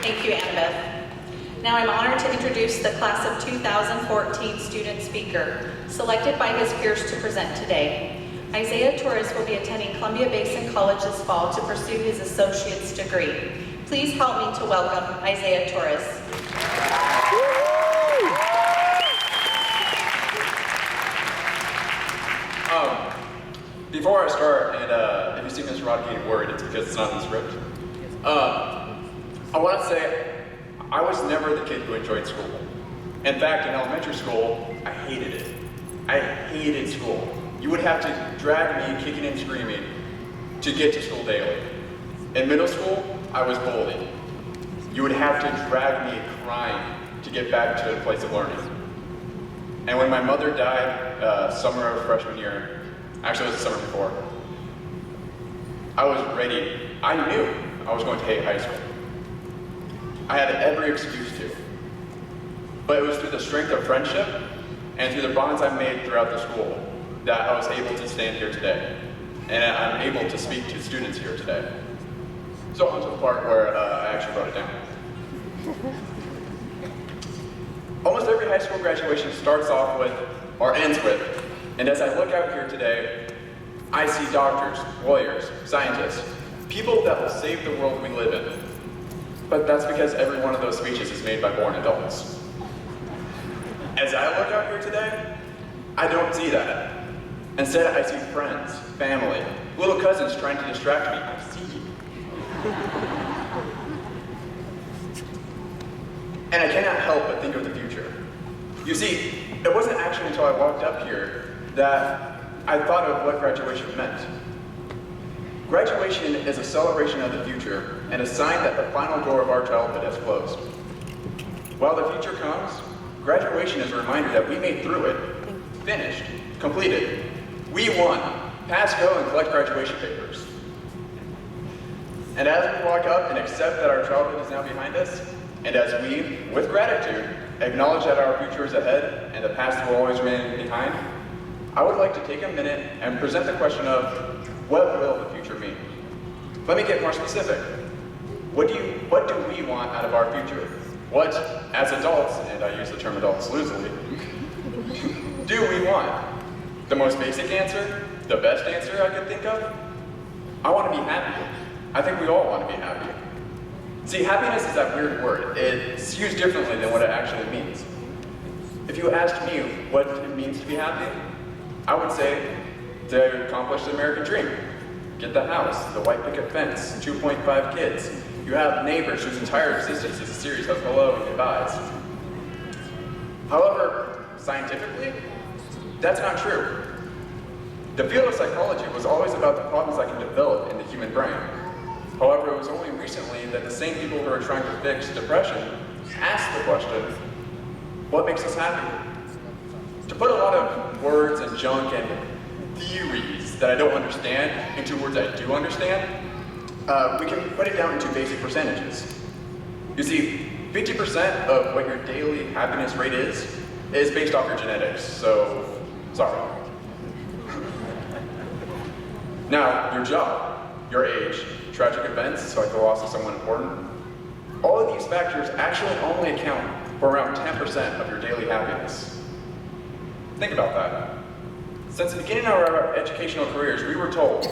Thank you, Annabeth. Now I'm honored to introduce the class of 2014 student speaker, selected by his peers to present today. Isaiah Torres will be attending Columbia Basin College this fall to pursue his associate's degree. Please help me to welcome Isaiah Torres. Before I start, and if you see Mr. Rodkey getting worried, it's because it's not in the script. I want to say, I was never the kid who enjoyed school. In fact, in elementary school, I hated it. I hated school. You would have to drag me kicking and screaming to get to school daily. In middle school, I was bullied. You would have to drag me crying to get back to a place of learning. And when my mother died summer of freshman year, actually it was the summer before, I was ready. I knew I was going to hate high school. I had every excuse to. But it was through the strength of friendship and through the bonds I made throughout the school that I was able to stand here today. And I'm able to speak to students here today. So on to the part where I actually wrote it down. Almost every high school graduation starts off with, or ends with, and as I look out here today, I see doctors, lawyers, scientists, people that will save the world we live in. But that's because every one of those speeches is made by born adults. As I look out here today, I don't see that. Instead, I see friends, family, little cousins trying to distract me. I see you. And I cannot help but think of the future. You see, it wasn't actually until I walked up here that I thought of what graduation meant. Graduation is a celebration of the future and a sign that the final door of our childhood has closed. While the future comes, graduation is a reminder that we made through it, finished, completed. We won. Pass, go, and collect graduation papers. And as we walk up and accept that our childhood is now behind us, and as we, with gratitude, acknowledge that our future is ahead and the past will always remain behind, I would like to take a minute and present the question of, what will the future mean? Let me get more specific. What do we want out of our future? What, as adults, and I use the term adults loosely, do we want? The most basic answer, the best answer I could think of? I want to be happy. I think we all want to be happy. See, happiness is that weird word. It's used differently than what it actually means. If you asked me what it means to be happy, I would say to accomplish the American dream. Get the house, the white picket fence, 2.5 kids. You have neighbors whose entire existence is a series of hello and goodbyes. However, scientifically, that's not true. The field of psychology was always about the problems that can develop in the human brain. However, it was only recently that the same people who are trying to fix depression asked the question, what makes us happy? To put a lot of words and junk and theories that I don't understand into words I do understand, we can put it down into basic percentages. You see, 50% of what your daily happiness rate is based off your genetics, so sorry. Now, your job, your age, tragic events, like the loss of someone important, all of these factors actually only account for around 10% of your daily happiness. Think about that. Since the beginning of our educational careers, we were told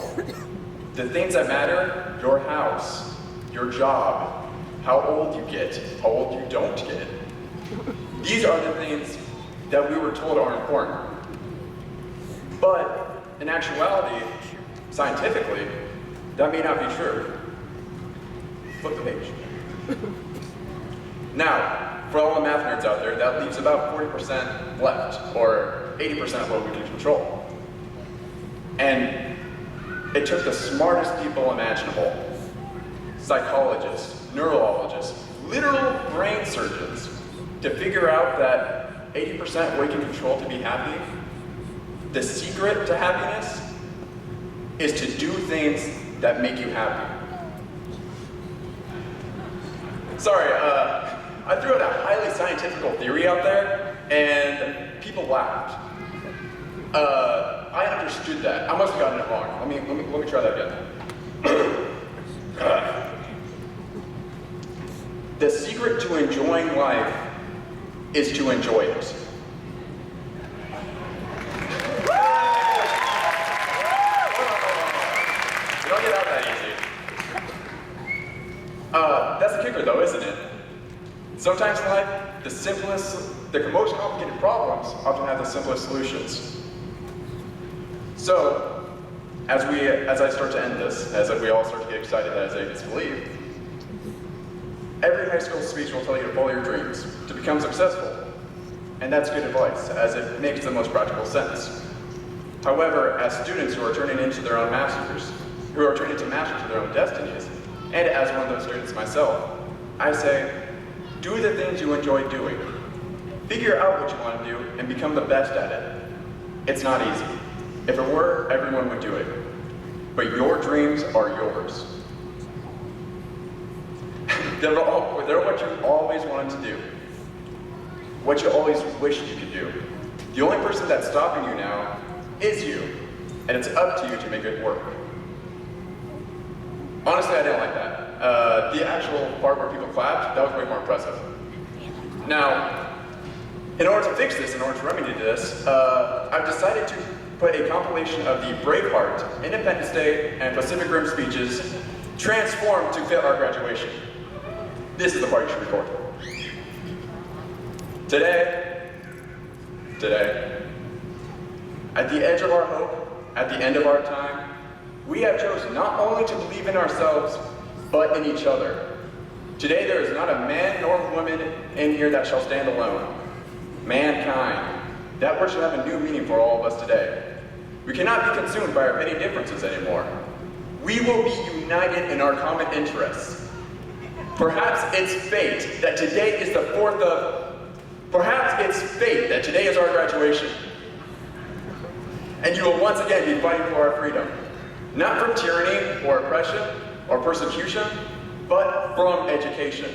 the things that matter, your house, your job, how old you get, how old you don't get. These are the things that we were told are important. But in actuality, scientifically, that may not be true. Flip the page. Now, for all the math nerds out there, that leaves about 40% left, or 80% of what we can control. And it took the smartest people imaginable, psychologists, neurologists, literal brain surgeons, to figure out that 80% what you can control to be happy, the secret to happiness is to do things that make you happy. Sorry, I threw out a highly scientific theory out there, and people laughed. I understood that. I must have gotten it wrong. Let me try that again. The secret to enjoying life is to enjoy it. You don't get out that easy. That's the kicker though, isn't it? Sometimes in life, the most complicated problems often have the simplest solutions. So, as I start to end this, as we all start to get excited as I gets to leave, every high school speech will tell you to follow your dreams, to become successful. And that's good advice, as it makes the most practical sense. However, as students who are turning into their own masters, who are turning to masters of their own destinies, and as one of those students myself, I say, do the things you enjoy doing. Figure out what you want to do and become the best at it. It's not easy. If it were, everyone would do it. But your dreams are yours. They're what you always wanted to do. What you always wished you could do. The only person that's stopping you now is you. And it's up to you to make it work. Honestly, I didn't like that. The actual part where people clapped, that was way more impressive. Now, in order to fix this, in order to remedy this, I've decided to put a compilation of the Braveheart, Independence Day, and Pacific Rim speeches transformed to fit our graduation. This is the part you should record. Today, at the edge of our hope, at the end of our time, we have chosen not only to believe in ourselves, but in each other. Today there is not a man nor woman in here that shall stand alone. Mankind. That word should have a new meaning for all of us today. We cannot be consumed by our petty differences anymore. We will be united in our common interests. Perhaps it's fate that today is our graduation. And you will once again be fighting for our freedom. Not from tyranny or oppression or persecution, but from education.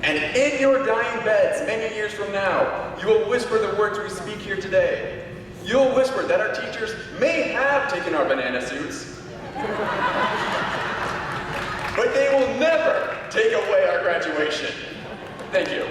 And in your dying beds many years from now, you will whisper the words we speak here today. You'll whisper that our teachers may have taken our banana suits, but they will never take away our graduation. Thank you.